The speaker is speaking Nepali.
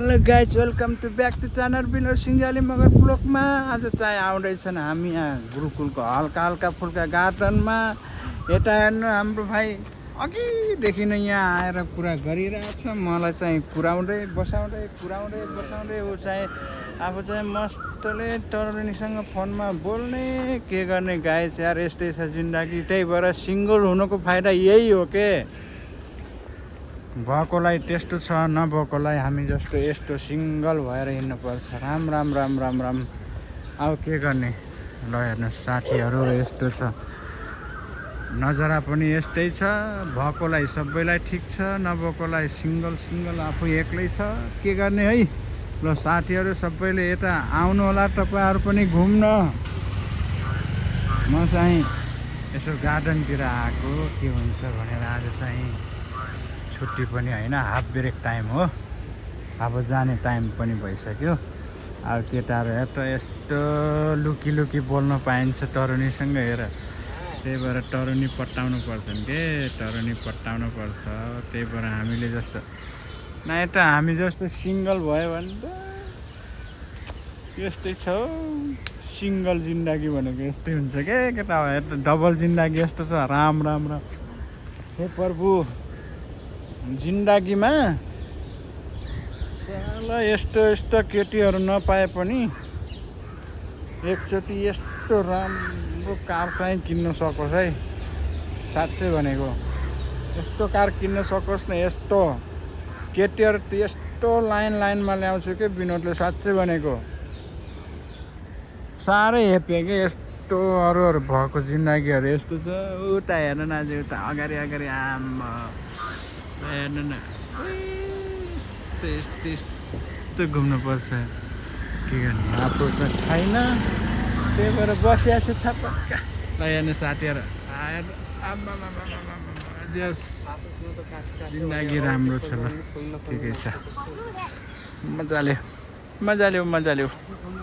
Hello guys, welcome to back to channel Vinod Singhjali Magar ब्लकमा। आज चाहिँ आउँदैछन् हामी यहाँ गुरुकुलको हल्का हल्का फुल्का गार्डनमा। यता हेर्नु, हाम्रो भाइ अघिदेखि नै यहाँ आएर कुरा गरिरहेछ। मलाई चाहिँ कुराउँदै बसाउँदै ऊ चाहिँ आफू चाहिँ मस्तले तरुणीसँग फोनमा बोल्ने के गर्ने। गाइज यार, यस्तै छ जिन्दगी। त्यही भएर सिङ्गल हुनुको फाइदा यही हो के, भएकोलाई त्यस्तो छ, नभएकोलाई हामी जस्तो यस्तो सिङ्गल भएर हिँड्नुपर्छ। राम राम राम राम राम। अब के गर्ने। ल हेर्नुहोस् साथीहरू, यस्तो छ नजरा पनि यस्तै छ। भएकोलाई सबैलाई ठिक छ, नभएकोलाई सिङ्गल आफू एक्लै छ। के गर्ने है। ल साथीहरू सबैले यता आउनु होला, तपाईँहरू पनि घुम्न। म चाहिँ यसो गार्डनतिर आएको के हुन्छ भनेर। आज चाहिँ छुट्टी पनि होइन, हाफ ब्रेक टाइम हो। अब जाने टाइम पनि भइसक्यो। अब केटाहरू यता यस्तो लुकी बोल्न पाइन्छ तरुणीसँग। हेर, त्यही भएर तरुणी पट्टाउनु पर्छन् के, तरुणी पट्टाउनु पर्छ। त्यही भएर हामीले जस्तो न, यता हामी जस्तो सिङ्गल भयो भने त यस्तै छ। सिङ्गल जिन्दगी भनेको यस्तै हुन्छ के केटा। यता डबल जिन्दगी यस्तो छ। राम राम राम। हे प्रभु, जिन्दगीमा साला यस्तो केटीहरू नपाए पनि एकचोटि यस्तो राम्रो कार चाहिँ किन्न सकोस् है। साँच्चै भनेको, यस्तो कार किन्न सकोस् न। यस्तो केटीहरू त यस्तो लाइनमा ल्याउँछु कि विनोदले। साँच्चै भनेको साह्रै हेप्यो कि यस्तो अरूहरू भएको जिन्दगीहरू यस्तो छ। उता हेर्नु न, अझै उता अगाडि आम्मा हेर्नु न, यस्तो घुम्नुपर्छ। के गर्ने, आफू त छैन, त्यही भएर बसिया छु थपक्क। ल हेर्नु साथीहरू, जिन्दगी राम्रो छ। ल ठिकै छ, मजा ल्याऊ।